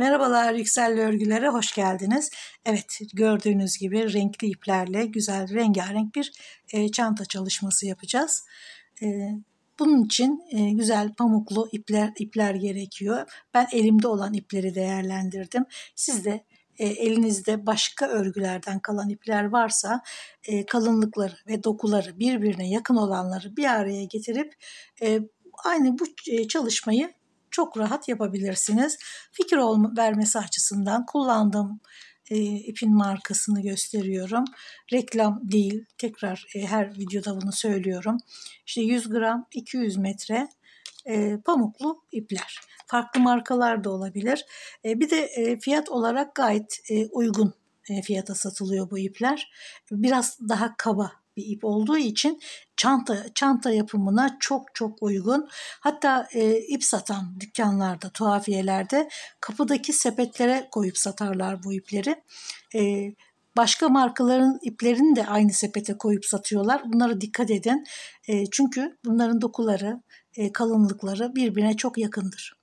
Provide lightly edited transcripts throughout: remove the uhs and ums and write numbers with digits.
Merhabalar, Yüksel'le örgülere hoş geldiniz. Evet, gördüğünüz gibi renkli iplerle güzel rengarenk bir çanta çalışması yapacağız. Bunun için güzel pamuklu ipler gerekiyor. Ben elimde olan ipleri değerlendirdim. Siz de elinizde başka örgülerden kalan ipler varsa kalınlıkları ve dokuları birbirine yakın olanları bir araya getirip aynı bu çalışmayı çok rahat yapabilirsiniz. Fikir vermesi açısından kullandığım ipin markasını gösteriyorum. Reklam değil. Tekrar her videoda bunu söylüyorum. İşte 100 gram 200 metre pamuklu ipler. Farklı markalar da olabilir. Bir de fiyat olarak gayet uygun fiyata satılıyor bu ipler. Biraz daha kaba bir ip olduğu için çanta yapımına çok uygun. Hatta ip satan dükkanlarda, tuhafiyelerde kapıdaki sepetlere koyup satarlar bu ipleri. Başka markaların iplerini de aynı sepete koyup satıyorlar. Bunlara dikkat edin. Çünkü bunların dokuları, kalınlıkları birbirine çok yakındır.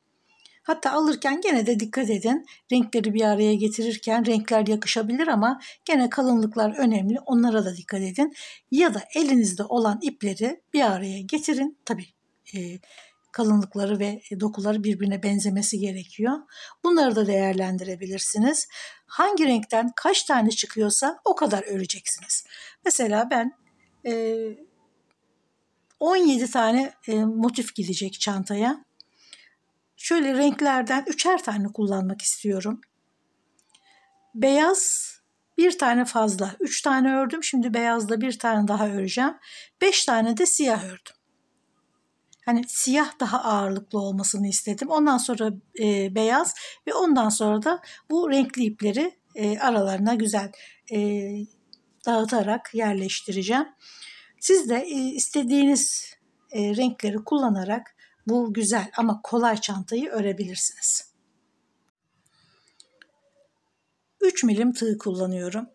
Hatta alırken gene de dikkat edin. Renkleri bir araya getirirken renkler yakışabilir ama gene kalınlıklar önemli. Onlara da dikkat edin. Ya da elinizde olan ipleri bir araya getirin. Tabii kalınlıkları ve dokuları birbirine benzemesi gerekiyor. Bunları da değerlendirebilirsiniz. Hangi renkten kaç tane çıkıyorsa o kadar öreceksiniz. Mesela ben 17 tane motif gidecek çantaya. Şöyle renklerden 3'er tane kullanmak istiyorum. Beyaz bir tane fazla. 3 tane ördüm. Şimdi beyazda bir tane daha öreceğim. 5 tane de siyah ördüm. Hani siyah daha ağırlıklı olmasını istedim. Ondan sonra beyaz ve ondan sonra da bu renkli ipleri aralarına güzel dağıtarak yerleştireceğim. Siz de istediğiniz renkleri kullanarak bu güzel ama kolay çantayı örebilirsiniz. 3 milim tığ kullanıyorum.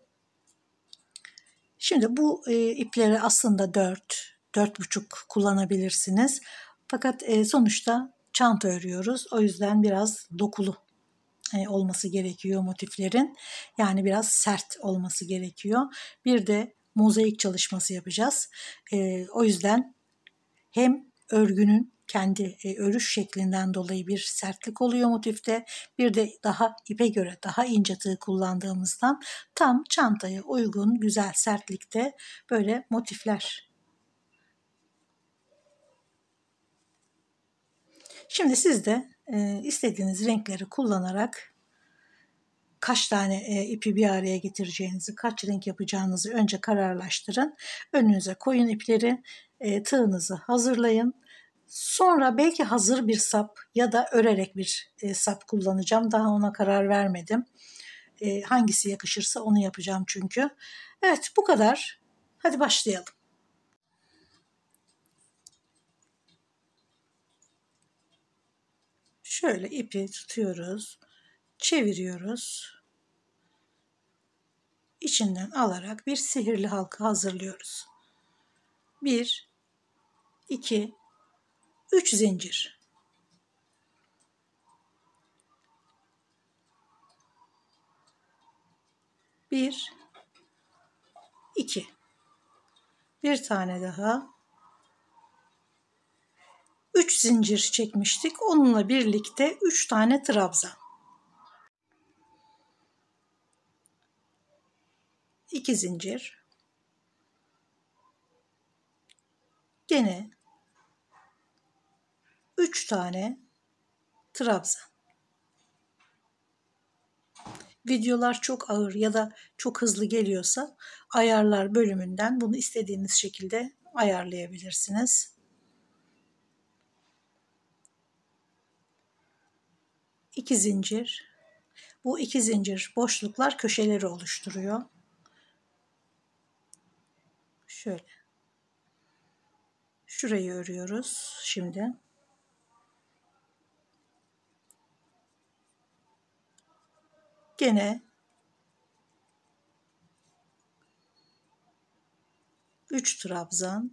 Şimdi bu ipleri aslında 4,5 kullanabilirsiniz. Fakat sonuçta çanta örüyoruz. O yüzden biraz dokulu olması gerekiyor motiflerin. Yani biraz sert olması gerekiyor. Bir de mozaik çalışması yapacağız. O yüzden hem örgünün kendi örüş şeklinden dolayı bir sertlik oluyor motifte. Bir de daha ipe göre daha ince tığ kullandığımızdan tam çantaya uygun güzel sertlikte böyle motifler. Şimdi siz de istediğiniz renkleri kullanarak kaç tane ipi bir araya getireceğinizi, kaç renk yapacağınızı önce kararlaştırın. Önünüze koyun ipleri, tığınızı hazırlayın. Sonra belki hazır bir sap ya da örerek bir sap kullanacağım. Daha ona karar vermedim. Hangisi yakışırsa onu yapacağım çünkü. Evet, bu kadar. Hadi başlayalım. Şöyle ipi tutuyoruz, çeviriyoruz. İçinden alarak bir sihirli halka hazırlıyoruz. 1, 2, 3 zincir. Bir, iki. Bir tane daha. 3 zincir çekmiştik. Onunla birlikte 3 tane trabzan. 2 zincir. Gene 3 tane trabzan. Videolar çok ağır ya da çok hızlı geliyorsa ayarlar bölümünden bunu istediğiniz şekilde ayarlayabilirsiniz. 2 zincir. Bu 2 zincir boşluklar köşeleri oluşturuyor. Şöyle. Şurayı örüyoruz şimdi. Gene 3 trabzan.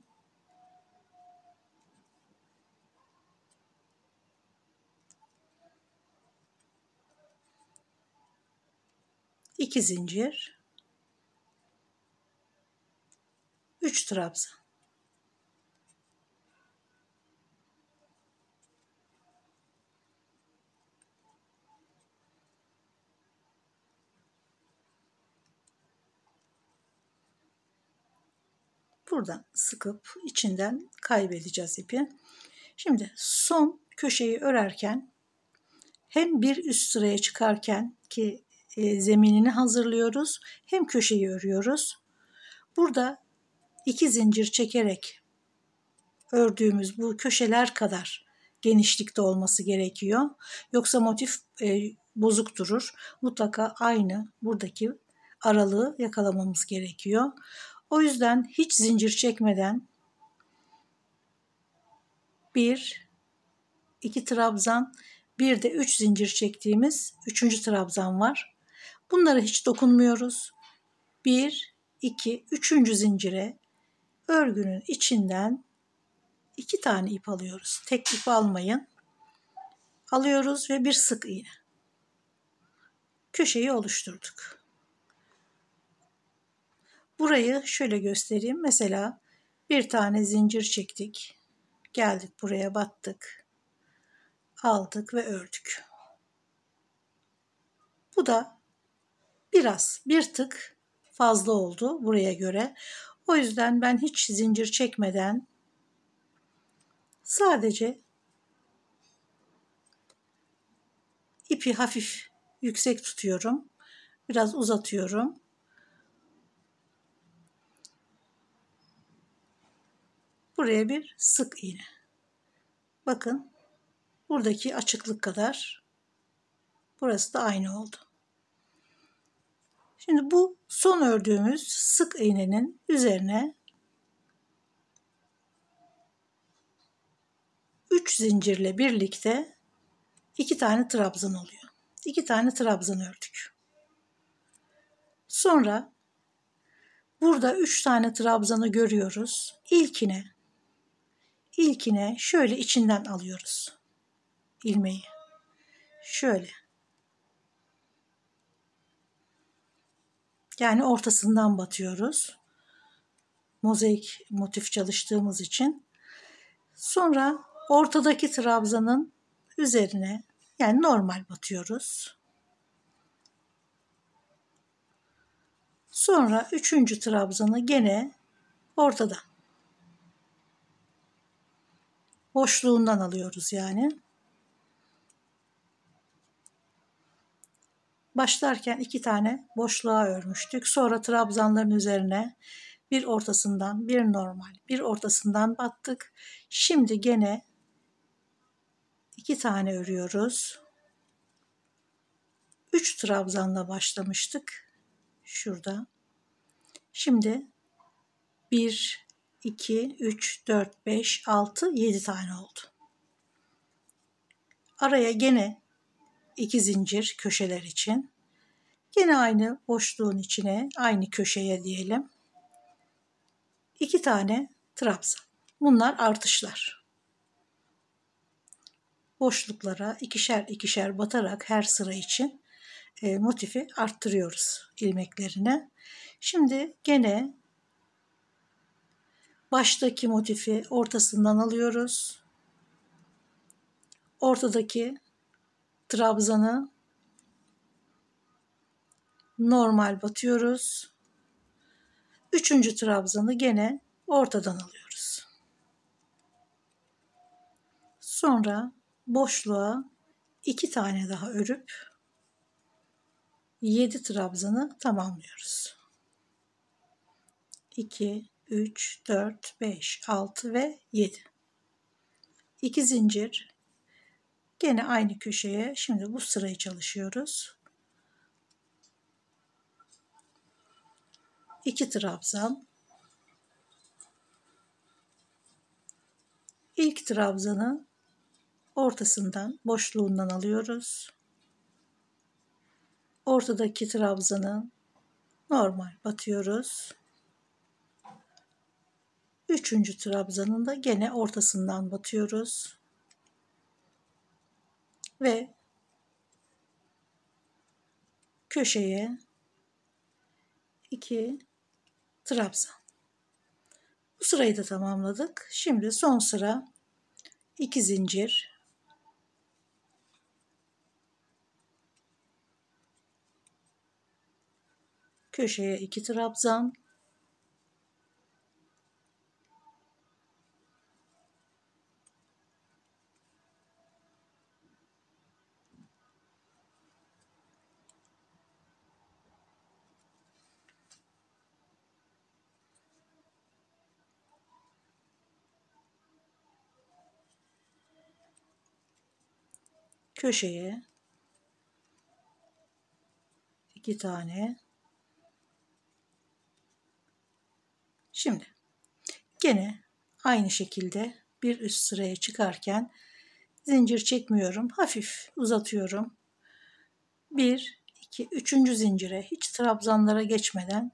2 zincir, 3 trabzan. Buradan sıkıp içinden kaybedeceğiz ipi. Şimdi son köşeyi örerken hem bir üst sıraya çıkarken ki zeminini hazırlıyoruz, hem köşeyi örüyoruz. Burada 2 zincir çekerek ördüğümüz bu köşeler kadar genişlikte olması gerekiyor. Yoksa motif bozuk durur. Mutlaka aynı buradaki aralığı yakalamamız gerekiyor. O yüzden hiç zincir çekmeden 1, 2 trabzan, bir de 3 zincir çektiğimiz 3. trabzan var. Bunlara hiç dokunmuyoruz. 1, 2, 3. zincire örgünün içinden 2 tane ip alıyoruz. Tek ip almayın. Alıyoruz ve bir sık iğne. Köşeyi oluşturduk. Burayı şöyle göstereyim. Mesela bir tane zincir çektik. Geldik buraya, battık. Aldık ve ördük. Bu da bir tık fazla oldu buraya göre. O yüzden ben hiç zincir çekmeden sadece ipi hafif yüksek tutuyorum. Biraz uzatıyorum. Buraya bir sık iğne. Bakın buradaki açıklık kadar. Burası da aynı oldu. Şimdi bu son ördüğümüz sık iğnenin üzerine 3 zincirle birlikte 2 tane trabzan oluyor. 2 tane trabzan ördük. Sonra burada 3 tane trabzanı görüyoruz. İlkine şöyle içinden alıyoruz ilmeği. Şöyle. Yani ortasından batıyoruz. Mozaik motif çalıştığımız için. Sonra ortadaki trabzanın üzerine, yani normal batıyoruz. Sonra 3. trabzanı gene ortadan, boşluğundan alıyoruz yani. Başlarken 2 tane boşluğa örmüştük. Sonra trabzanların üzerine bir ortasından, bir normal, bir ortasından battık. Şimdi gene 2 tane örüyoruz. 3 trabzanla başlamıştık. Şurada. Şimdi 1, 2, 3, 4, 5, 6, 7 tane oldu. Araya gene 2 zincir köşeler için. Gene aynı boşluğun içine, aynı köşeye diyelim, 2 tane trabzan. Bunlar artışlar. Boşluklara ikişer ikişer batarak her sıra için motifi arttırıyoruz ilmeklerine. Şimdi gene baştaki motifi ortasından alıyoruz. Ortadaki trabzanı normal batıyoruz. 3. trabzanı gene ortadan alıyoruz. Sonra boşluğa 2 tane daha örüp 7 trabzanı tamamlıyoruz. 2, 3, 4, 5, 6 ve 7. 2 zincir. Gene aynı köşeye şimdi bu sırayı çalışıyoruz. 2 trabzan. İlk trabzanı ortasından, boşluğundan alıyoruz. Ortadaki trabzanı normal batıyoruz. 3. trabzanın da gene ortasından batıyoruz. Ve köşeye 2 trabzan. Bu sırayı da tamamladık. Şimdi son sıra 2 zincir, köşeye 2 trabzan, köşeye 2 tane. Şimdi gene aynı şekilde bir üst sıraya çıkarken zincir çekmiyorum. Hafif uzatıyorum. 1, 2, 3. zincire hiç trabzanlara geçmeden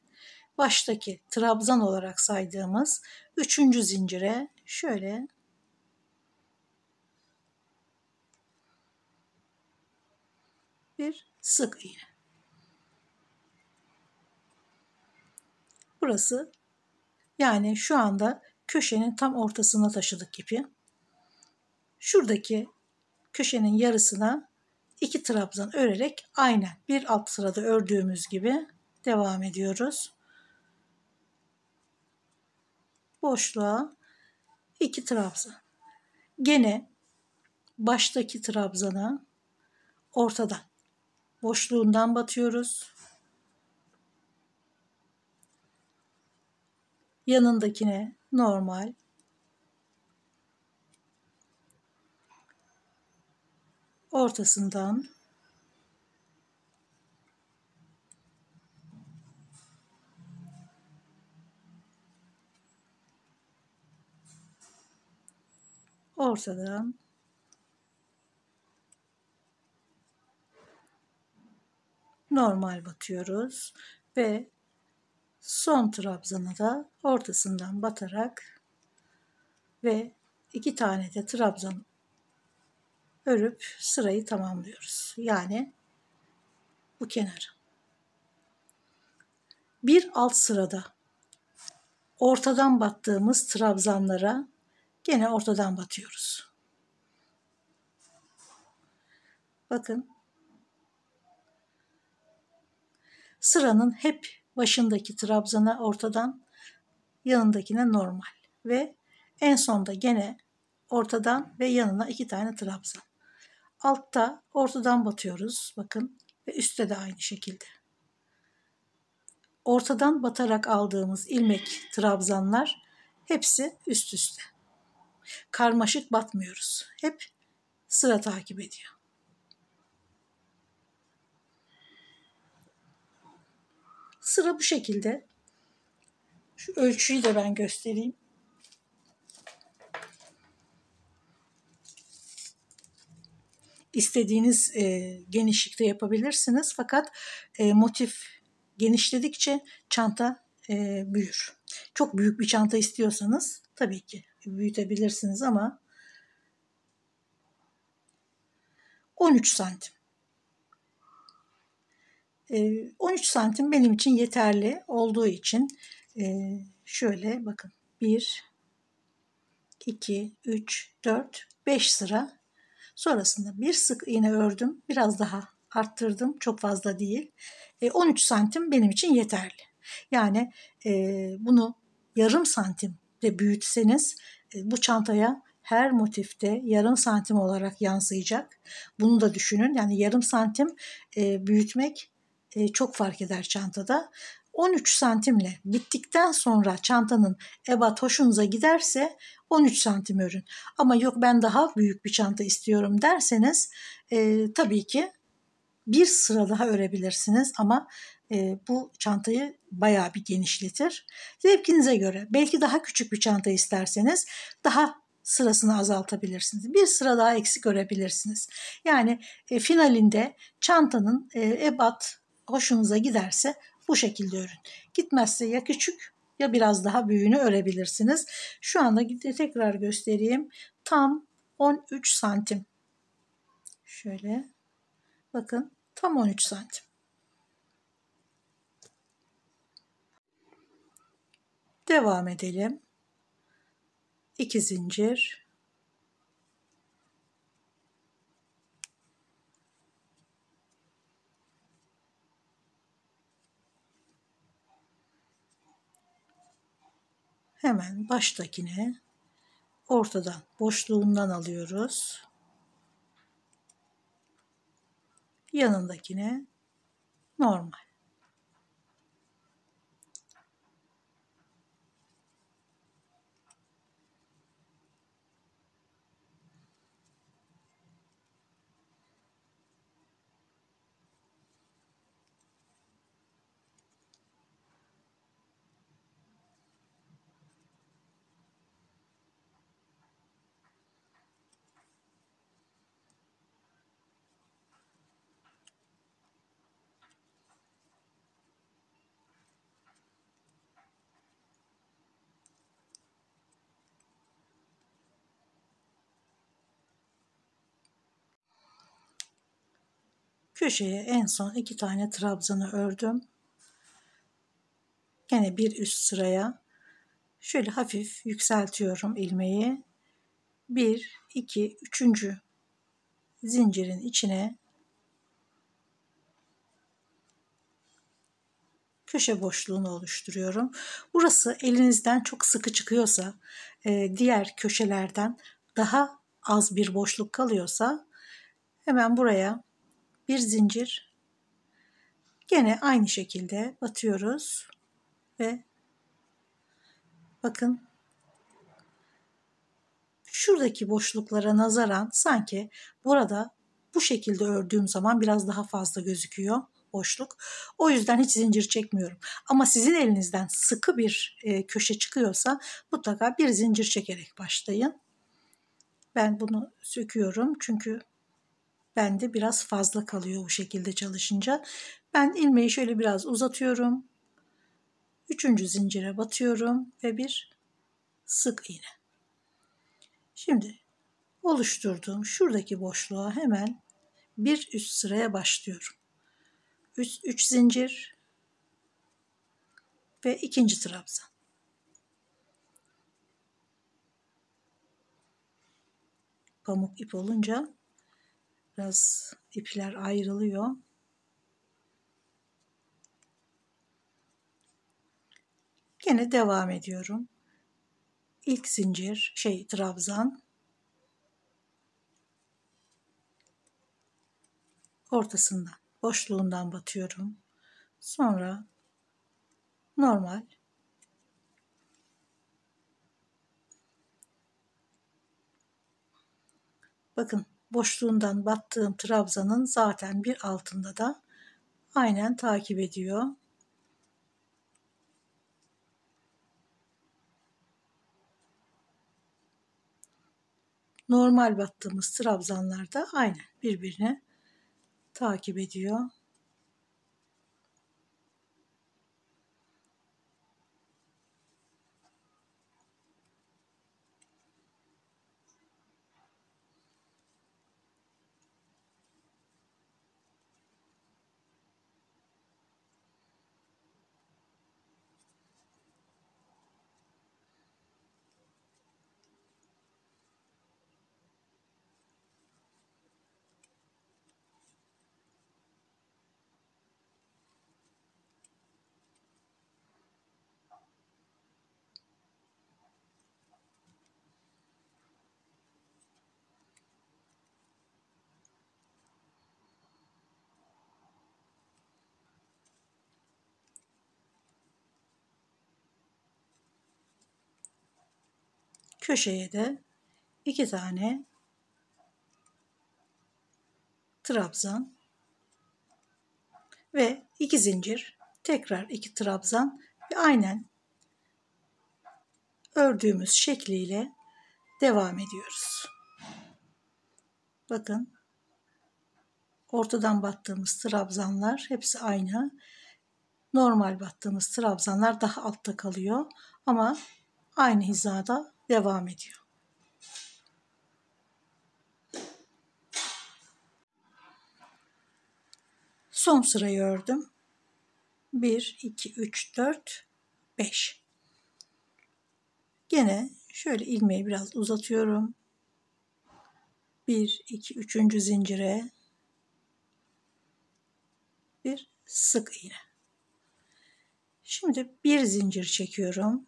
baştaki trabzan olarak saydığımız 3. zincire şöyle bir sık iğne. Burası, yani şu anda köşenin tam ortasına taşıdık ipi. Şuradaki köşenin yarısına 2 trabzan örerek aynen bir alt sırada ördüğümüz gibi devam ediyoruz. Boşluğa 2 trabzan. Gene baştaki trabzana ortadan, boşluğundan batıyoruz. Yanındakine normal. Ortasından ortadan normal batıyoruz ve son trabzanı da ortasından batarak ve 2 tane de trabzan örüp sırayı tamamlıyoruz. Yani bu kenarı. Bir alt sırada ortadan battığımız trabzanlara gene ortadan batıyoruz. Bakın, sıranın hep başındaki trabzana ortadan, yanındakine normal ve en sonda gene ortadan ve yanına 2 tane trabzan. Altta ortadan batıyoruz bakın ve üstte de aynı şekilde. Ortadan batarak aldığımız ilmek trabzanlar hepsi üst üste. Karmaşık batmıyoruz. Hep sıra takip ediyor. Sıra bu şekilde. Şu ölçüyü de ben göstereyim. İstediğiniz genişlikte yapabilirsiniz. Fakat motif genişledikçe çanta büyür. Çok büyük bir çanta istiyorsanız tabii ki büyütebilirsiniz ama 13 santim. 13 santim benim için yeterli olduğu için şöyle bakın 1, 2, 3, 4, 5 sıra sonrasında bir sık iğne ördüm. Biraz daha arttırdım. Çok fazla değil. 13 santim benim için yeterli. Yani bunu yarım santim de büyütseniz bu çantaya her motifte yarım santim olarak yansıyacak. Bunu da düşünün. Yani yarım santim büyütmek çok fark eder çantada. 13 santimle bittikten sonra çantanın ebat hoşunuza giderse 13 santim örün. Ama yok ben daha büyük bir çanta istiyorum derseniz tabii ki bir sıra daha örebilirsiniz ama bu çantayı bayağı bir genişletir. Zevkinize göre belki daha küçük bir çanta isterseniz daha sırasını azaltabilirsiniz. Bir sıra daha eksik örebilirsiniz. Yani finalinde çantanın ebat hoşunuza giderse bu şekilde örün. Gitmezse ya küçük ya biraz daha büyüğünü örebilirsiniz. Şu anda tekrar göstereyim. Tam 13 santim. Şöyle bakın tam 13 santim. Devam edelim. 2 zincir. Hemen baştakine ortadan boşluğundan alıyoruz. Yanındakine normal. Köşeye en son 2 tane trabzanı ördüm. Gene bir üst sıraya şöyle hafif yükseltiyorum ilmeği. 1, 2, 3. zincirin içine köşe boşluğunu oluşturuyorum. Burası elinizden çok sıkı çıkıyorsa, diğer köşelerden daha az bir boşluk kalıyorsa hemen buraya bir zincir, gene aynı şekilde batıyoruz ve bakın şuradaki boşluklara nazaran sanki burada bu şekilde ördüğüm zaman biraz daha fazla gözüküyor boşluk. O yüzden hiç zincir çekmiyorum. Ama sizin elinizden sıkı bir köşe çıkıyorsa mutlaka bir zincir çekerek başlayın. Ben bunu söküyorum çünkü bende biraz fazla kalıyor bu şekilde çalışınca. Ben ilmeği şöyle biraz uzatıyorum. 3. zincire batıyorum ve bir sık iğne. Şimdi oluşturduğum şuradaki boşluğa hemen bir üst sıraya başlıyorum. 3 zincir ve 2. trabzan. Pamuk ip olunca biraz ipler ayrılıyor. Gene devam ediyorum. İlk zincir trabzan, ortasından boşluğundan batıyorum. Sonra normal, bakın boşluğundan battığım trabzanın zaten bir altında da aynen takip ediyor. Normal battığımız trabzanlar da aynen birbirine takip ediyor. Köşeye de 2 tane trabzan ve 2 zincir, tekrar 2 trabzan ve aynen ördüğümüz şekliyle devam ediyoruz. Bakın ortadan battığımız trabzanlar hepsi aynı. Normal battığımız trabzanlar daha altta kalıyor ama aynı hizada devam ediyor. Son sırayı ördüm. 1, 2, 3, 4, 5. Gene şöyle ilmeği biraz uzatıyorum. 1, 2, 3. zincire bir sık iğne. Şimdi bir zincir çekiyorum.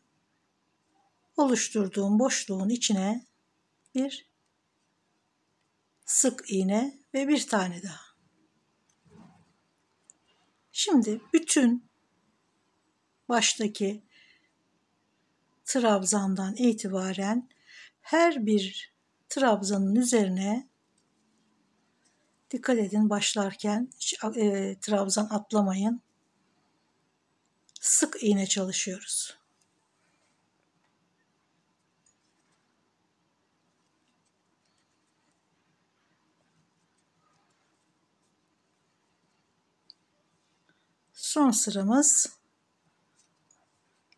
Oluşturduğum boşluğun içine bir sık iğne ve bir tane daha. Şimdi bütün baştaki trabzandan itibaren her bir trabzanın üzerine dikkat edin, başlarken hiç trabzan atlamayın. Sık iğne çalışıyoruz. Son sıramız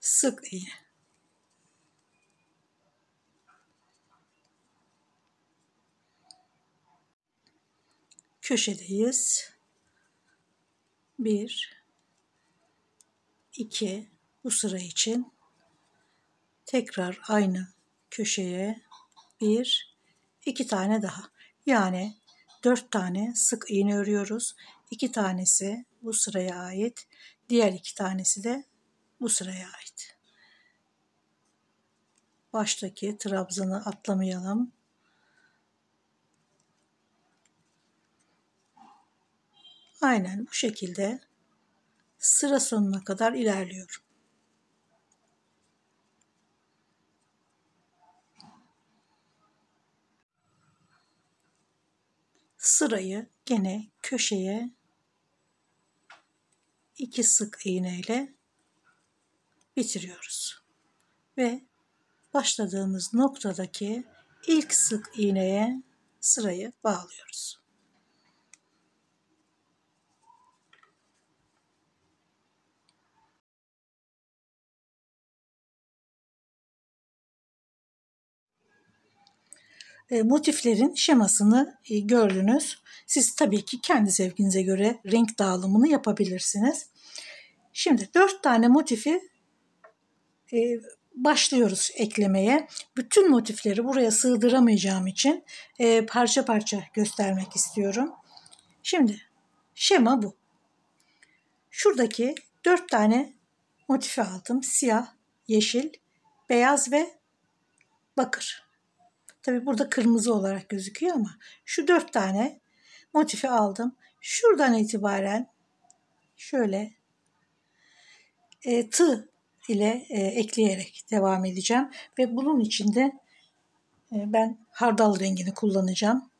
sık iğne. Köşedeyiz. 1, 2 bu sıra için tekrar aynı köşeye 1, 2 tane daha. Yani 4 tane sık iğne örüyoruz. 2 tanesi bu sıraya ait. Diğer 2 tanesi de bu sıraya ait. Baştaki trabzanı atlamayalım. Aynen bu şekilde sıra sonuna kadar ilerliyorum. Sırayı gene köşeye 2 sık iğne ile bitiriyoruz. Ve başladığımız noktadaki ilk sık iğneye sırayı bağlıyoruz. Motiflerin şemasını gördünüz. Siz tabii ki kendi zevkinize göre renk dağılımını yapabilirsiniz. Şimdi 4 tane motifi başlıyoruz eklemeye. Bütün motifleri buraya sığdıramayacağım için parça parça göstermek istiyorum. Şimdi şema bu. Şuradaki 4 tane motifi aldım. Siyah, yeşil, beyaz ve bakır. Tabii burada kırmızı olarak gözüküyor ama şu 4 tane motifi aldım. Şuradan itibaren şöyle tığ ile ekleyerek devam edeceğim. Ve bunun için de ben hardal rengini kullanacağım.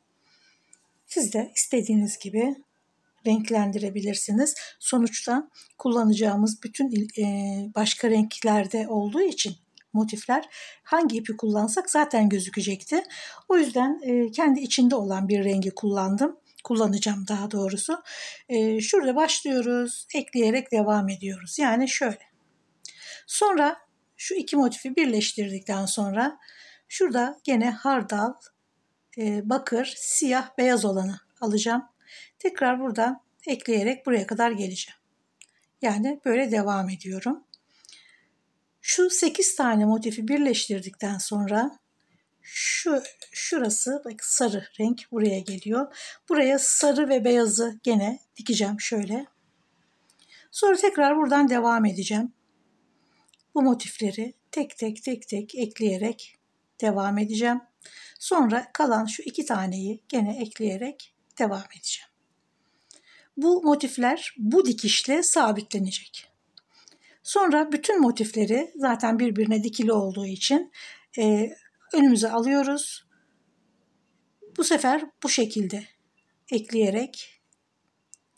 Siz de istediğiniz gibi renklendirebilirsiniz. Sonuçta kullanacağımız bütün başka renklerde olduğu için motifler hangi ipi kullansak zaten gözükecekti. O yüzden kendi içinde olan bir rengi kullanacağım daha doğrusu. Şurada başlıyoruz, ekleyerek devam ediyoruz. Yani şöyle. Sonra şu iki motifi birleştirdikten sonra şurada gene hardal, bakır, siyah, beyaz olanı alacağım. Tekrar buradan ekleyerek buraya kadar geleceğim. Yani böyle devam ediyorum. Şu 8 tane motifi birleştirdikten sonra şurası bak sarı renk buraya geliyor. Buraya sarı ve beyazı gene dikeceğim şöyle. Sonra tekrar buradan devam edeceğim. Bu motifleri tek tek ekleyerek devam edeceğim. Sonra kalan şu 2 taneyi gene ekleyerek devam edeceğim. Bu motifler bu dikişle sabitlenecek. Sonra bütün motifleri zaten birbirine dikili olduğu için önümüze alıyoruz. Bu sefer bu şekilde ekleyerek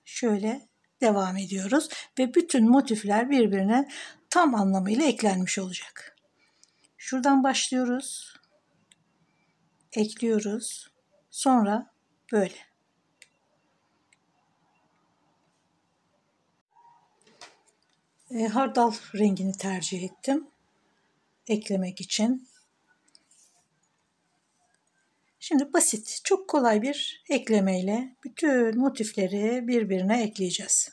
şöyle devam ediyoruz ve bütün motifler birbirine tam anlamıyla eklenmiş olacak. Şuradan başlıyoruz. Ekliyoruz. Sonra böyle. Hardal rengini tercih ettim eklemek için. Şimdi basit, çok kolay bir eklemeyle bütün motifleri birbirine ekleyeceğiz.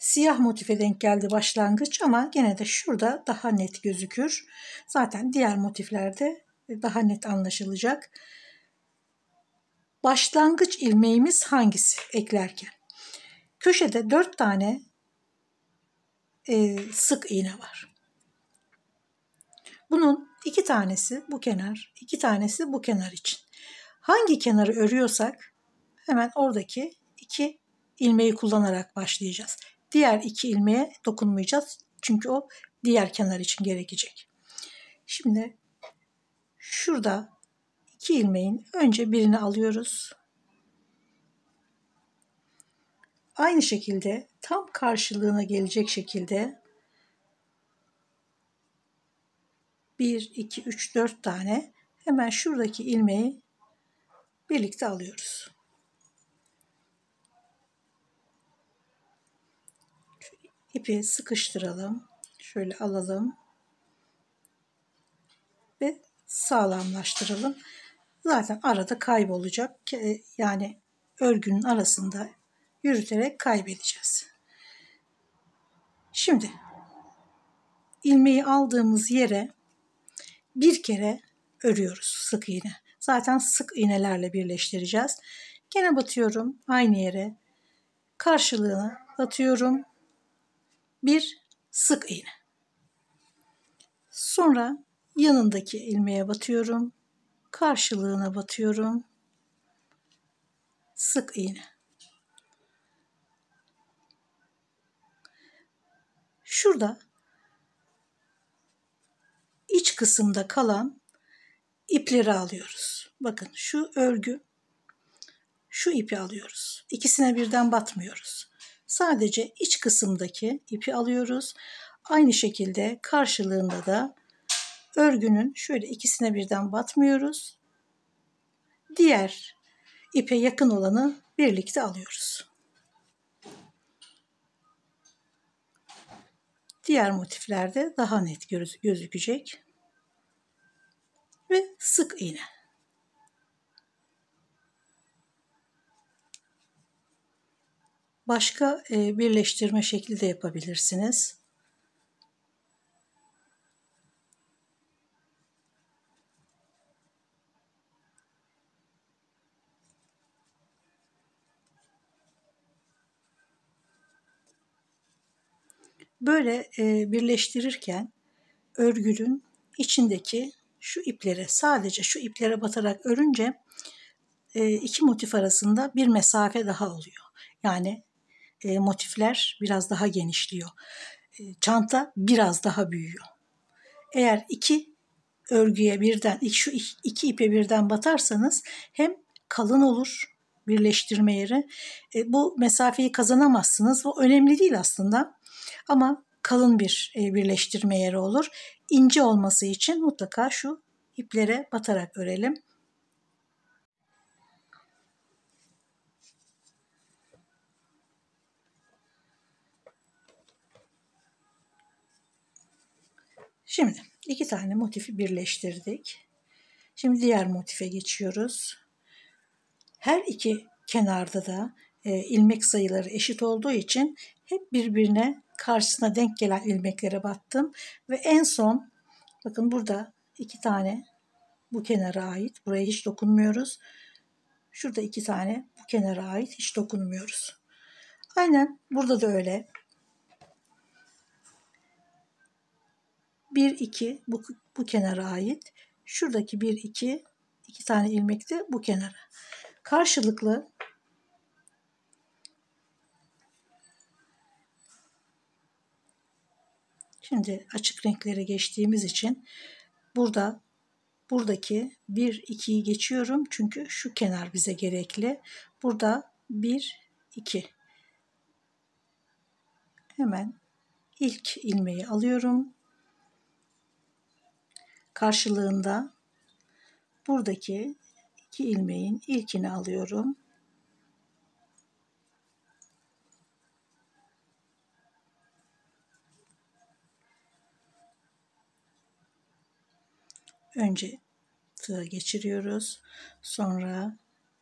Siyah motife denk geldi başlangıç ama gene de şurada daha net gözükür. Zaten diğer motiflerde daha net anlaşılacak. Başlangıç ilmeğimiz hangisi eklerken? Köşede 4 tane sık iğne var. Bunun 2 tanesi bu kenar, 2 tanesi bu kenar için. Hangi kenarı örüyorsak hemen oradaki 2 ilmeği kullanarak başlayacağız. Diğer 2 ilmeğe dokunmayacağız. Çünkü o diğer kenar için gerekecek. Şimdi şurada 2 ilmeğin önce birini alıyoruz. Aynı şekilde tam karşılığına gelecek şekilde 1, 2, 3, 4 tane hemen şuradaki ilmeği birlikte alıyoruz. İpi sıkıştıralım. Şöyle alalım. Ve sağlamlaştıralım. Zaten arada kaybolacak. Yani örgünün arasında yürüterek kaybedeceğiz. Şimdi ilmeği aldığımız yere bir kere örüyoruz sık iğne. Zaten sık iğnelerle birleştireceğiz. Gene batıyorum aynı yere. Karşılığına batıyorum. Bir sık iğne. Sonra yanındaki ilmeğe batıyorum. Karşılığına batıyorum. Sık iğne. Şurada iç kısımda kalan ipleri alıyoruz. Bakın şu örgü, şu ipi alıyoruz. İkisine birden batmıyoruz. Sadece iç kısımdaki ipi alıyoruz. Aynı şekilde karşılığında da örgünün şöyle ikisine birden batmıyoruz. Diğer ipe yakın olanı birlikte alıyoruz. Diğer motiflerde daha net gözükecek. Ve sık iğne. Başka birleştirme şekli de yapabilirsiniz. Böyle birleştirirken örgünün içindeki şu iplere, sadece şu iplere batarak örünce iki motif arasında bir mesafe daha oluyor. Yani motifler biraz daha genişliyor. Çanta biraz daha büyüyor. Eğer iki örgüye birden, şu iki ipe birden batarsanız hem kalın olur birleştirme yeri. Bu mesafeyi kazanamazsınız. O önemli değil aslında. Ama kalın bir birleştirme yeri olur. İnce olması için mutlaka şu iplere batarak örelim. Şimdi iki tane motifi birleştirdik. Şimdi diğer motife geçiyoruz. Her iki kenarda da ilmek sayıları eşit olduğu için hep birbirine karşısına denk gelen ilmeklere battım. Ve en son bakın burada iki tane bu kenara ait. Buraya hiç dokunmuyoruz. Şurada iki tane bu kenara ait. Hiç dokunmuyoruz. Aynen burada da öyle. 1 2 bu kenara ait. Şuradaki 1 2 iki tane ilmek de bu kenara. Karşılıklı şimdi açık renklere geçtiğimiz için buradaki 1 2'yi geçiyorum çünkü şu kenar bize gerekli. Burada 1 2 hemen ilk ilmeği alıyorum. Karşılığında buradaki iki ilmeğin ilkini alıyorum. Önce tığa geçiriyoruz. Sonra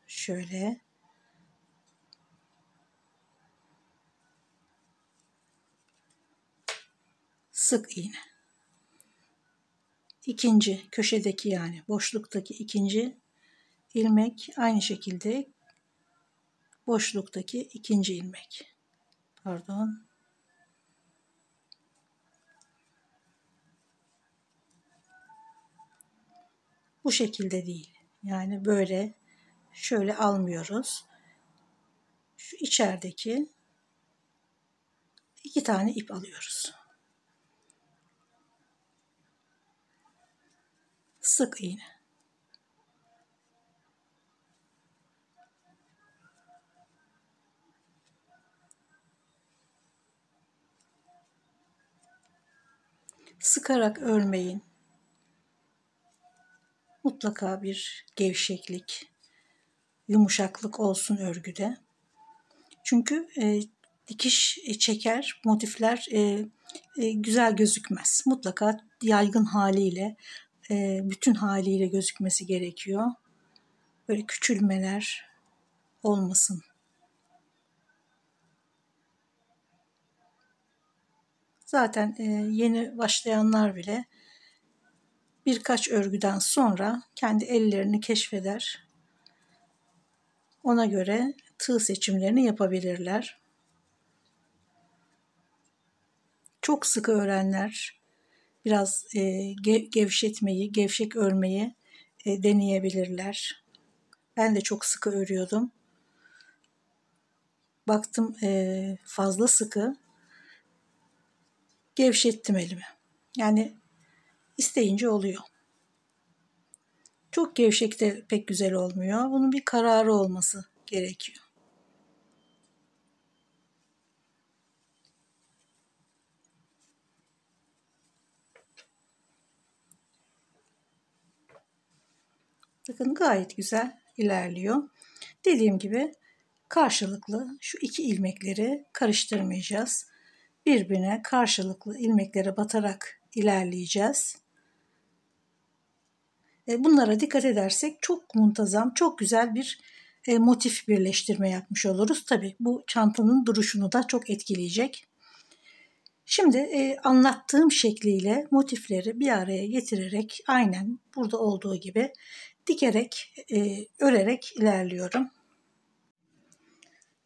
şöyle sık iğne. İkinci köşedeki, yani boşluktaki ikinci ilmek, aynı şekilde boşluktaki ikinci ilmek. Pardon. Bu şekilde değil. Yani böyle şöyle almıyoruz. Şu içerideki 2 tane ip alıyoruz. Sık iğne. Sıkarak örmeyin. Mutlaka bir gevşeklik, yumuşaklık olsun örgüde. Çünkü dikiş çeker, motifler güzel gözükmez. Mutlaka yaygın haliyle, bütün haliyle gözükmesi gerekiyor. Böyle küçülmeler olmasın. Zaten yeni başlayanlar bile birkaç örgüden sonra kendi ellerini keşfeder. Ona göre tığ seçimlerini yapabilirler. Çok sıkı örenler biraz gevşetmeyi, gevşek örmeyi deneyebilirler. Ben de çok sıkı örüyordum. Baktım fazla sıkı, gevşettim elimi. Yani isteyince oluyor. Çok gevşek de pek güzel olmuyor. Bunun bir kararı olması gerekiyor. Bakın gayet güzel ilerliyor. Dediğim gibi karşılıklı şu iki ilmekleri karıştırmayacağız. Birbirine karşılıklı ilmeklere batarak ilerleyeceğiz. Bunlara dikkat edersek çok muntazam, çok güzel bir motif birleştirme yapmış oluruz. Tabii bu çantanın duruşunu da çok etkileyecek. Şimdi anlattığım şekliyle motifleri bir araya getirerek aynen burada olduğu gibi dikerek, örerek ilerliyorum.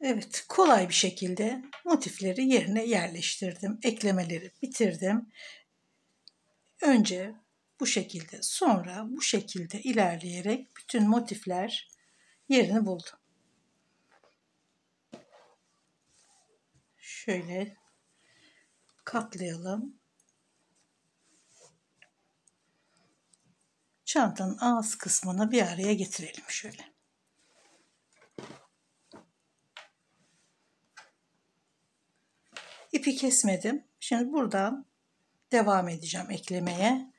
Evet, kolay bir şekilde motifleri yerine yerleştirdim. Eklemeleri bitirdim. Önce bu şekilde, sonra bu şekilde ilerleyerek bütün motifler yerini buldu. Şöyle katlayalım. Çantanın ağız kısmını bir araya getirelim şöyle. İpi kesmedim. Şimdi buradan devam edeceğim eklemeye.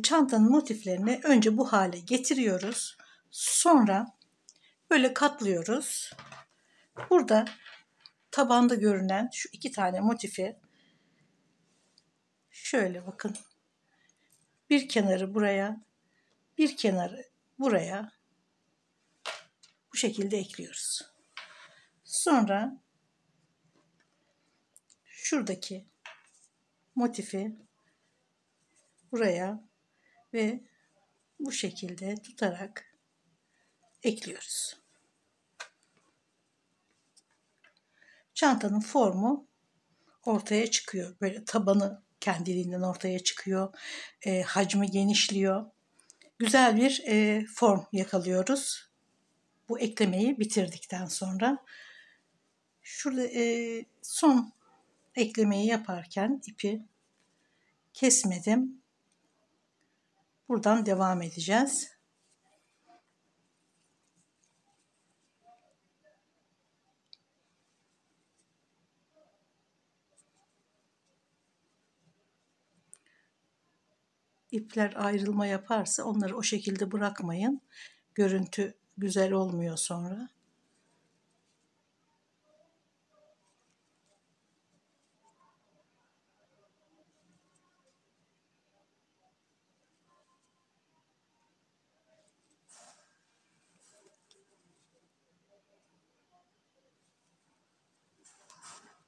Çantanın motiflerini önce bu hale getiriyoruz. Sonra böyle katlıyoruz. Burada tabanda görünen şu 2 tane motifi şöyle bakın. Bir kenarı buraya, bir kenarı buraya bu şekilde ekliyoruz. Sonra şuradaki motifi buraya ve bu şekilde tutarak ekliyoruz. Çantanın formu ortaya çıkıyor. Böyle tabanı kendiliğinden ortaya çıkıyor. Hacmi genişliyor. Güzel bir form yakalıyoruz. Bu eklemeyi bitirdikten sonra. Şurada son eklemeyi yaparken ipi kesmedim. Buradan devam edeceğiz. İpler ayrılma yaparsa onları o şekilde bırakmayın. Görüntü güzel olmuyor sonra.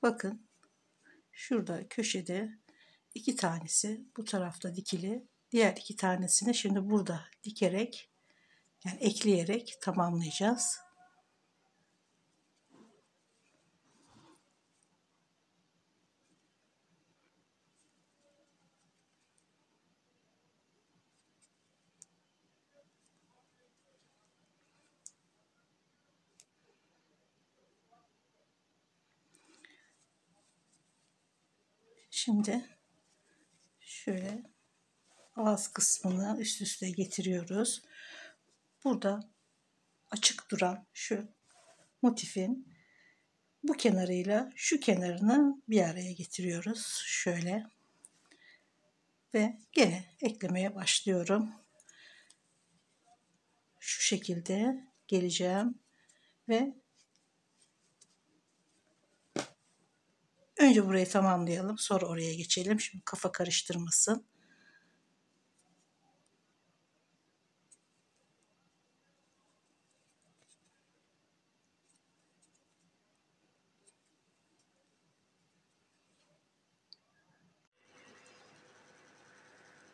Bakın şurada köşede 2 tanesi, bu tarafta dikili, diğer 2 tanesini şimdi burada dikerek, yani ekleyerek tamamlayacağız. Şimdi şöyle ağız kısmını üst üste getiriyoruz. Burada açık duran şu motifin bu kenarıyla şu kenarını bir araya getiriyoruz. Şöyle ve gene eklemeye başlıyorum. Şu şekilde geleceğim ve önce burayı tamamlayalım, sonra oraya geçelim. Şimdi kafa karıştırmasın.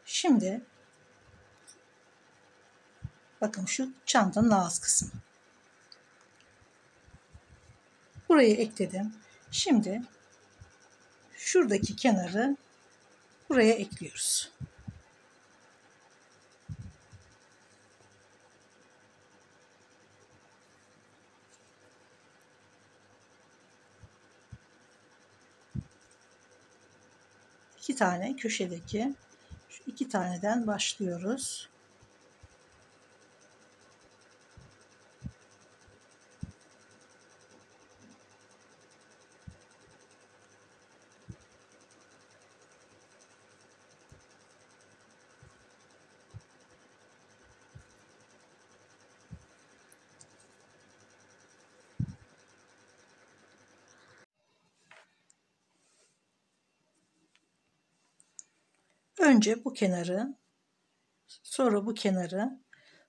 Şimdi bakın şu çantanın ağız kısmı. Burayı ekledim. Şimdi şuradaki kenarı buraya ekliyoruz. İki tane köşedeki şu 2 taneden başlıyoruz. Önce bu kenarı, sonra bu kenarı,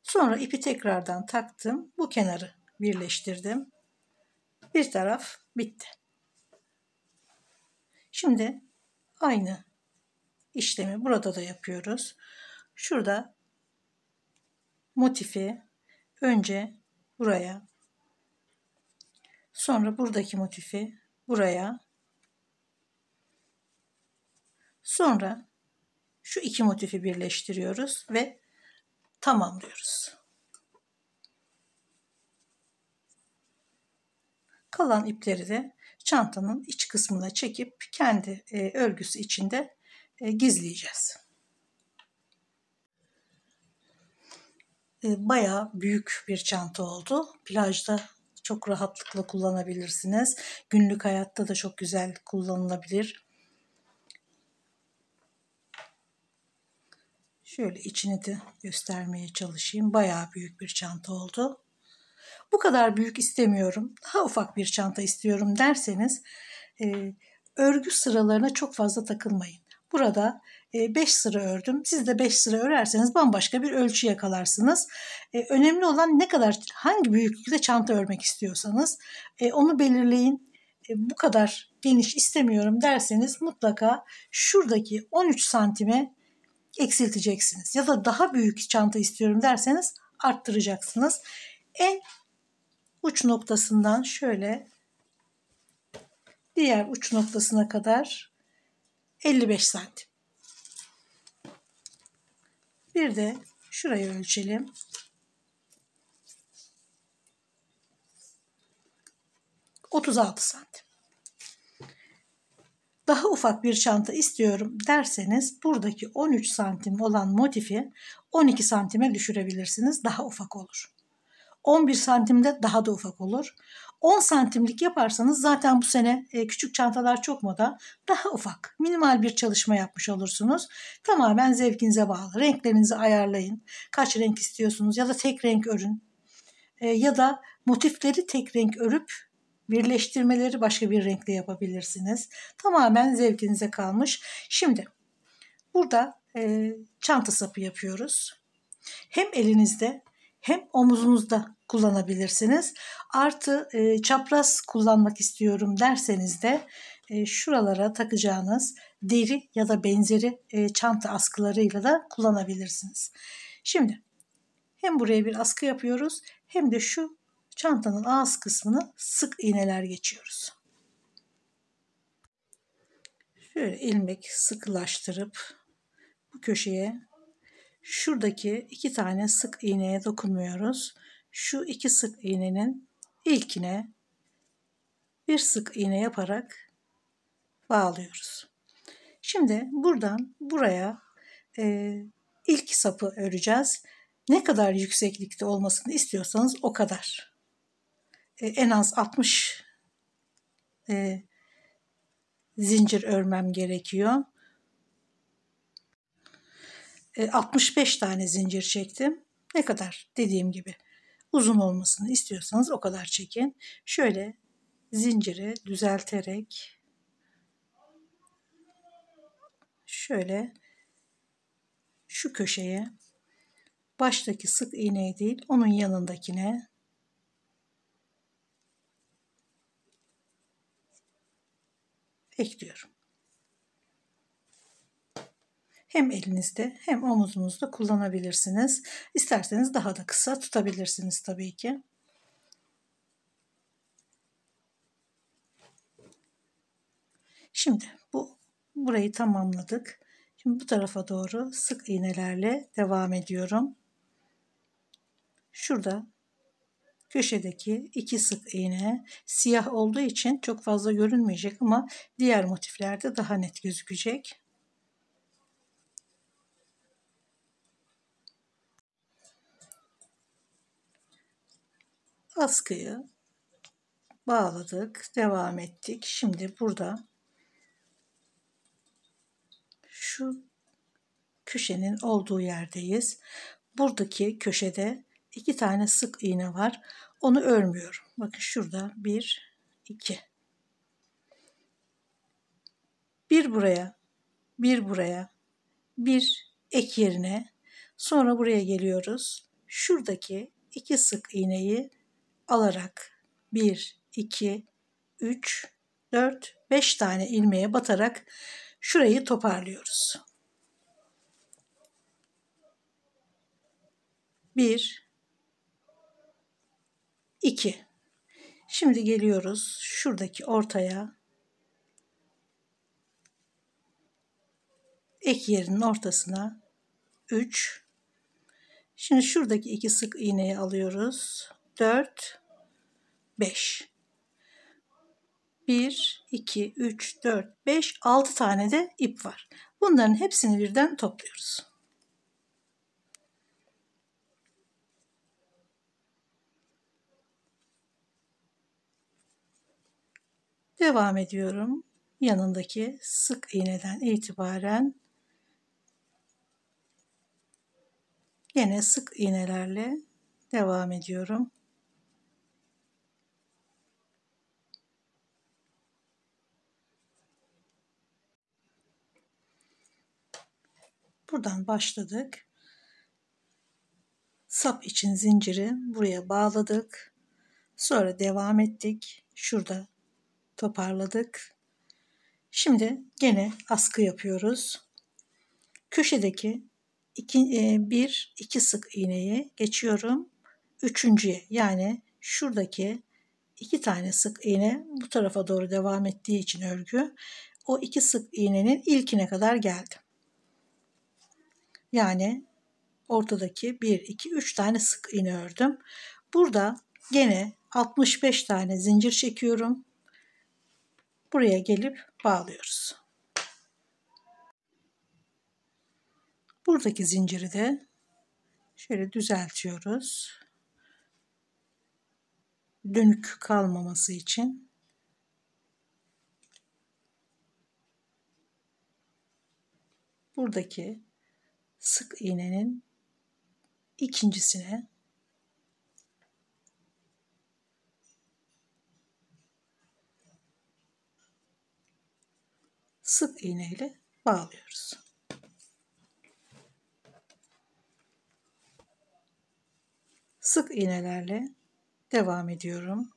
sonra ipi tekrardan taktım. Bu kenarı birleştirdim. Bir taraf bitti. Şimdi aynı işlemi burada da yapıyoruz. Şurada motifi önce buraya, sonra buradaki motifi buraya, sonra şu 2 motifi birleştiriyoruz ve tamamlıyoruz. Kalan ipleri de çantanın iç kısmına çekip kendi örgüsü içinde gizleyeceğiz. Bayağı büyük bir çanta oldu. Plajda çok rahatlıkla kullanabilirsiniz. Günlük hayatta da çok güzel kullanılabilir. Şöyle içini de göstermeye çalışayım. Bayağı büyük bir çanta oldu. Bu kadar büyük istemiyorum, daha ufak bir çanta istiyorum derseniz örgü sıralarına çok fazla takılmayın. Burada 5 sıra ördüm. Siz de 5 sıra örerseniz bambaşka bir ölçü yakalarsınız. Önemli olan ne kadar, hangi büyüklükte çanta örmek istiyorsanız onu belirleyin. Bu kadar geniş istemiyorum derseniz mutlaka şuradaki 13 santime eksilteceksiniz. Ya da daha büyük çanta istiyorum derseniz arttıracaksınız. En uç noktasından şöyle diğer uç noktasına kadar 55 santim. Bir de şurayı ölçelim. 36 santim. Daha ufak bir çanta istiyorum derseniz buradaki 13 santim olan motifi 12 santime düşürebilirsiniz. Daha ufak olur. 11 santimde daha da ufak olur. 10 santimlik yaparsanız zaten bu sene küçük çantalar çok moda. Daha ufak, minimal bir çalışma yapmış olursunuz. Tamamen zevkinize bağlı. Renklerinizi ayarlayın. Kaç renk istiyorsunuz ya da tek renk örün. Ya da motifleri tek renk örüp birleştirmeleri başka bir renkle yapabilirsiniz. Tamamen zevkinize kalmış. Şimdi burada çanta sapı yapıyoruz. Hem elinizde hem omuzunuzda kullanabilirsiniz. Artı çapraz kullanmak istiyorum derseniz de şuralara takacağınız deri ya da benzeri çanta askılarıyla da kullanabilirsiniz. Şimdi hem buraya bir askı yapıyoruz hem de şu çantanın ağız kısmını sık iğneler geçiyoruz. Şöyle ilmek sıkılaştırıp bu köşeye şuradaki 2 tane sık iğneye dokunmuyoruz. Şu 2 sık iğnenin ilkine bir sık iğne yaparak bağlıyoruz. Şimdi buradan buraya ilk sapı öreceğiz. Ne kadar yükseklikte olmasını istiyorsanız o kadar. En az 60 zincir örmem gerekiyor. 65 tane zincir çektim. Ne kadar dediğim gibi uzun olmasını istiyorsanız o kadar çekin. Şöyle zinciri düzelterek şöyle şu köşeye baştaki sık iğneyi değil onun yanındakine ekliyorum. Hem elinizde hem omuzunuzda kullanabilirsiniz. İsterseniz daha da kısa tutabilirsiniz tabii ki. Şimdi burayı tamamladık. Şimdi bu tarafa doğru sık iğnelerle devam ediyorum. Şurada köşedeki 2 sık iğne siyah olduğu için çok fazla görünmeyecek ama diğer motiflerde daha net gözükecek. Askıyı bağladık, devam ettik. Şimdi burada şu köşenin olduğu yerdeyiz. Buradaki köşede 2 tane sık iğne var. Onu örmüyorum. Bakın şurada 1, 2. Bir buraya, bir buraya, bir ek yerine. Sonra buraya geliyoruz. Şuradaki 2 sık iğneyi alarak 1, 2, 3, 4, 5 tane ilmeğe batarak şurayı toparlıyoruz. 1, 2. Şimdi geliyoruz şuradaki ortaya. Ek yerinin ortasına 3. Şimdi şuradaki 2 sık iğneyi alıyoruz. 4, 5. 1, 2, 3, 4, 5, 6 tane de ip var. Bunların hepsini birden topluyoruz. Devam ediyorum. Yanındaki sık iğneden itibaren yine sık iğnelerle devam ediyorum. Buradan başladık. Sap için zinciri buraya bağladık. Sonra devam ettik. Şurada toparladık. Şimdi gene askı yapıyoruz. Köşedeki 1, 2 sık iğneyi geçiyorum. Üçüncüye yani şuradaki 2 tane sık iğne bu tarafa doğru devam ettiği için örgü o 2 sık iğnenin ilkine kadar geldim. Yani ortadaki 1, 2, 3 tane sık iğne ördüm. Burada gene 65 tane zincir çekiyorum. Buraya gelip bağlıyoruz. Buradaki zinciri de şöyle düzeltiyoruz. Dönük kalmaması için. Buradaki sık iğnenin ikincisine sık iğne ile bağlıyoruz. Sık iğnelerle devam ediyorum.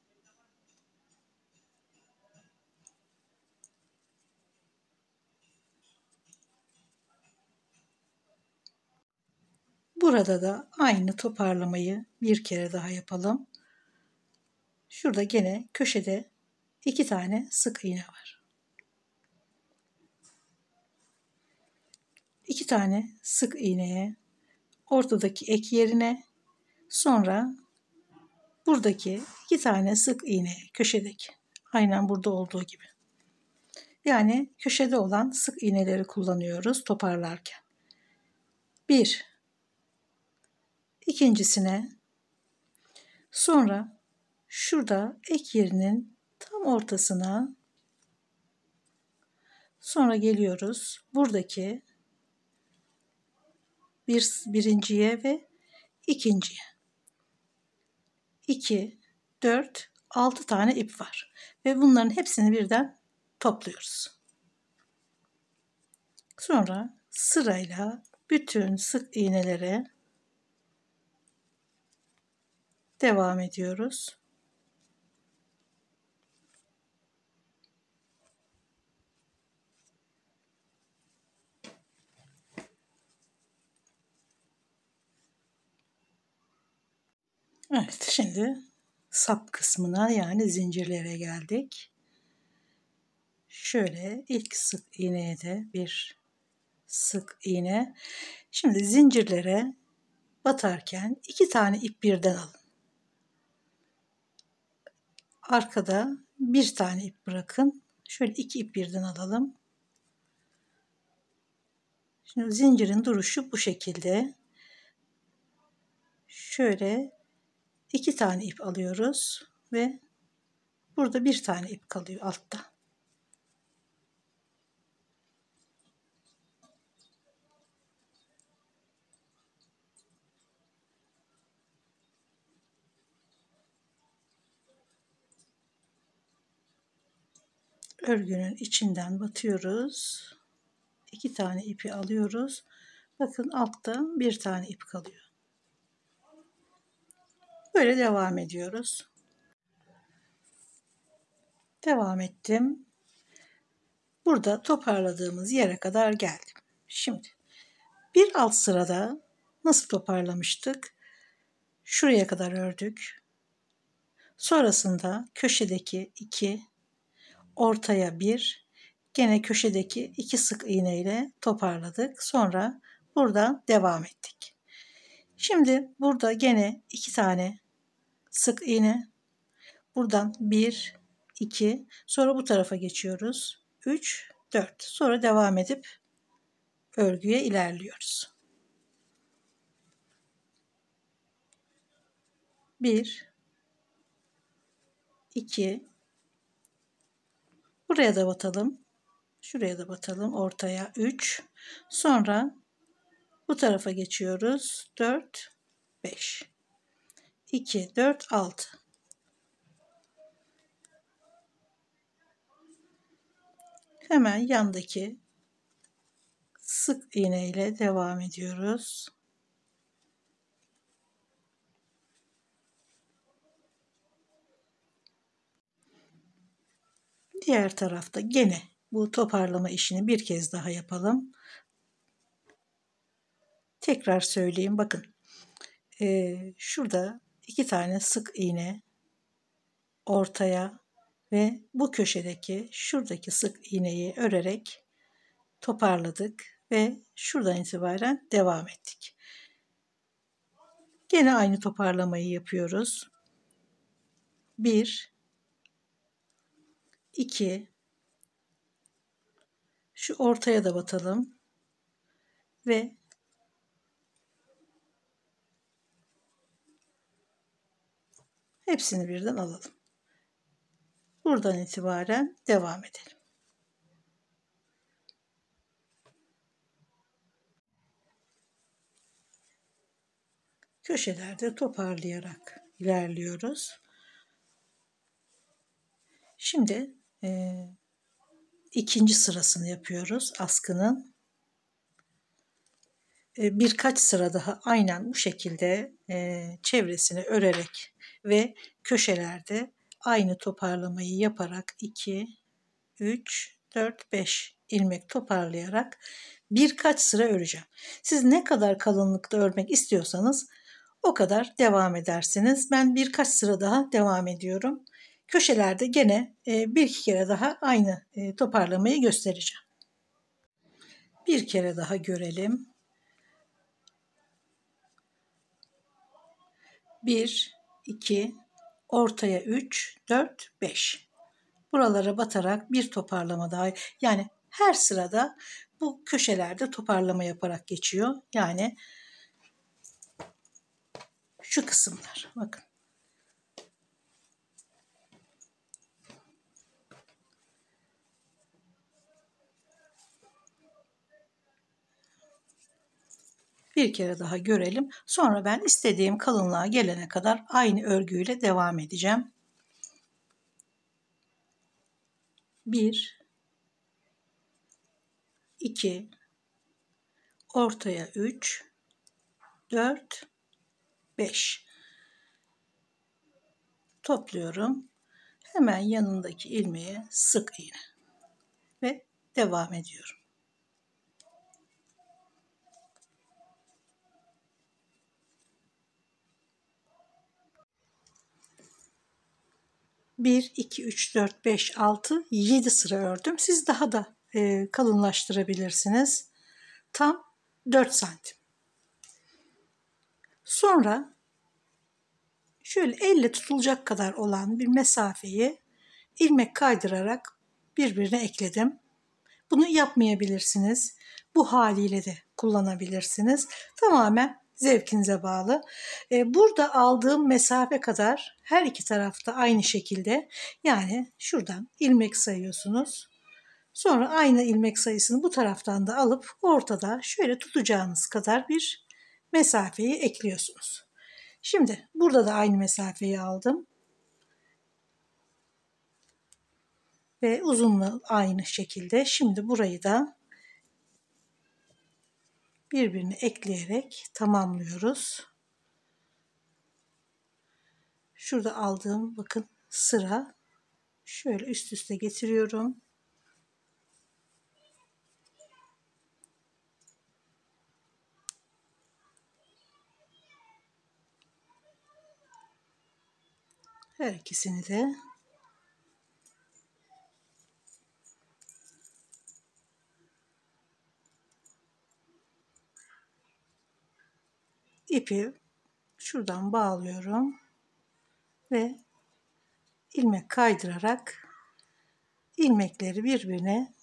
Burada da aynı toparlamayı bir kere daha yapalım. Şurada gene köşede 2 tane sık iğne var. 2 tane sık iğneye ortadaki ek yerine, sonra buradaki 2 tane sık iğne köşedeki, aynen burada olduğu gibi. Yani köşede olan sık iğneleri kullanıyoruz toparlarken. Bir, ikincisine, sonra şurada ek yerinin tam ortasına, sonra geliyoruz buradaki birinciye ve ikinciye. 2, 4, 6 tane ip var ve bunların hepsini birden topluyoruz. Sonra sırayla bütün sık iğnelere devam ediyoruz. Evet, şimdi sap kısmına, yani zincirlere geldik. Şöyle ilk sık iğneye de bir sık iğne. Şimdi zincirlere batarken 2 tane ip birden alın. Arkada 1 tane ip bırakın. Şöyle 2 ip birden alalım. Şimdi zincirin duruşu bu şekilde. Şöyle 2 tane ip alıyoruz ve burada 1 tane ip kalıyor altta. Örgünün içinden batıyoruz. 2 tane ipi alıyoruz. Bakın altta 1 tane ip kalıyor. Böyle devam ediyoruz. Devam ettim. Burada toparladığımız yere kadar geldim. Şimdi bir alt sırada nasıl toparlamıştık? Şuraya kadar ördük. Sonrasında köşedeki 2, ortaya 1, gene köşedeki 2 sık iğne ile toparladık. Sonra buradan devam ettik. Şimdi burada gene 2 tane sık iğne. Buradan 1, 2, sonra bu tarafa geçiyoruz. 3, 4. Sonra devam edip örgüye ilerliyoruz. 1, 2, buraya da batalım. Şuraya da batalım. Ortaya 3. Sonra bu tarafa geçiyoruz. 4, 5. 2, 4, 6. Hemen yandaki sık iğne ile devam ediyoruz. Diğer tarafta gene bu toparlama işini bir kez daha yapalım. Tekrar söyleyeyim. Bakın. Şurada 2 tane sık iğne ortaya ve bu köşedeki şuradaki sık iğneyi örerek toparladık ve şuradan itibaren devam ettik. Gene aynı toparlamayı yapıyoruz. 1, 2, şu ortaya da batalım ve hepsini birden alalım. Buradan itibaren devam edelim. Köşelerde toparlayarak ilerliyoruz. Şimdi ikinci sırasını yapıyoruz askının. Birkaç sıra daha aynen bu şekilde çevresini örerek ve köşelerde aynı toparlamayı yaparak 2, 3, 4, 5 ilmek toparlayarak birkaç sıra öreceğim. Siz ne kadar kalınlıkta örmek istiyorsanız o kadar devam edersiniz. Ben birkaç sıra daha devam ediyorum. Köşelerde gene bir iki kere daha aynı toparlamayı göstereceğim. Bir kere daha görelim. 1, 2, ortaya 3, 4, 5. Buralara batarak bir toparlama daha. Yani her sırada bu köşelerde toparlama yaparak geçiyor. Yani şu kısımlar. Bakın. Bir kere daha görelim. Sonra ben istediğim kalınlığa gelene kadar aynı örgüyle devam edeceğim. 1, 2, ortaya 3, 4, 5. Topluyorum. Hemen yanındaki ilmeğe sık iğne ve devam ediyorum. 1, 2, 3, 4, 5, 6, 7 sıra ördüm. Siz daha da kalınlaştırabilirsiniz. Tam 4 santim. Sonra şöyle elle tutulacak kadar olan bir mesafeyi ilmek kaydırarak birbirine ekledim. Bunu yapmayabilirsiniz. Bu haliyle de kullanabilirsiniz. Tamamen zevkinize bağlı. Burada aldığım mesafe kadar her iki tarafta aynı şekilde, yani şuradan ilmek sayıyorsunuz. Sonra aynı ilmek sayısını bu taraftan da alıp ortada şöyle tutacağınız kadar bir mesafeyi ekliyorsunuz. Şimdi burada da aynı mesafeyi aldım. Ve uzunluğu aynı şekilde. Şimdi burayı da birbirine ekleyerek tamamlıyoruz. Şurada aldığım bakın sıra şöyle üst üste getiriyorum. Her ikisini de ipi şuradan bağlıyorum ve ilmek kaydırarak ilmekleri birbirine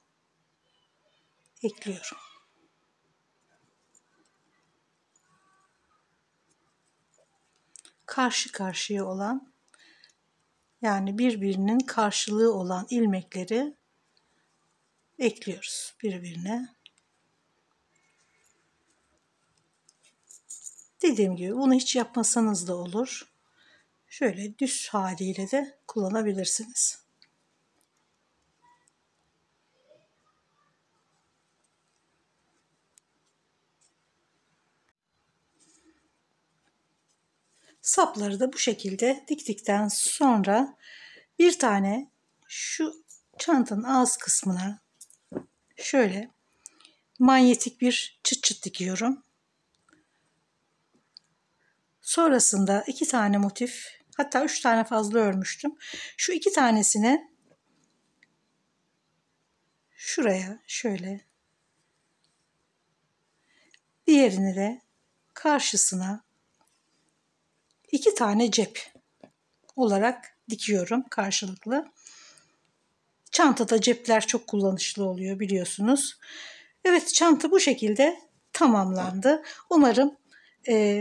ekliyorum. Karşı karşıya olan, yani birbirinin karşılığı olan ilmekleri ekliyoruz birbirine. Dediğim gibi bunu hiç yapmasanız da olur. Şöyle düz haliyle de kullanabilirsiniz. Sapları da bu şekilde diktikten sonra bir tane şu çantanın ağız kısmına şöyle manyetik bir çıt çıt dikiyorum. Sonrasında 2 tane motif, hatta 3 tane fazla örmüştüm. Şu 2 tanesini şuraya şöyle, diğerini de karşısına 2 tane cep olarak dikiyorum karşılıklı. Çantada cepler çok kullanışlı oluyor biliyorsunuz. Evet, çanta bu şekilde tamamlandı. Umarım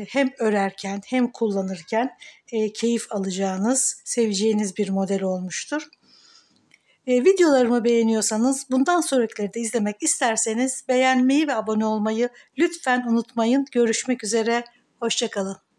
hem örerken hem kullanırken keyif alacağınız, seveceğiniz bir model olmuştur. Videolarımı beğeniyorsanız, bundan sonrakileri de izlemek isterseniz beğenmeyi ve abone olmayı lütfen unutmayın. Görüşmek üzere, hoşça kalın.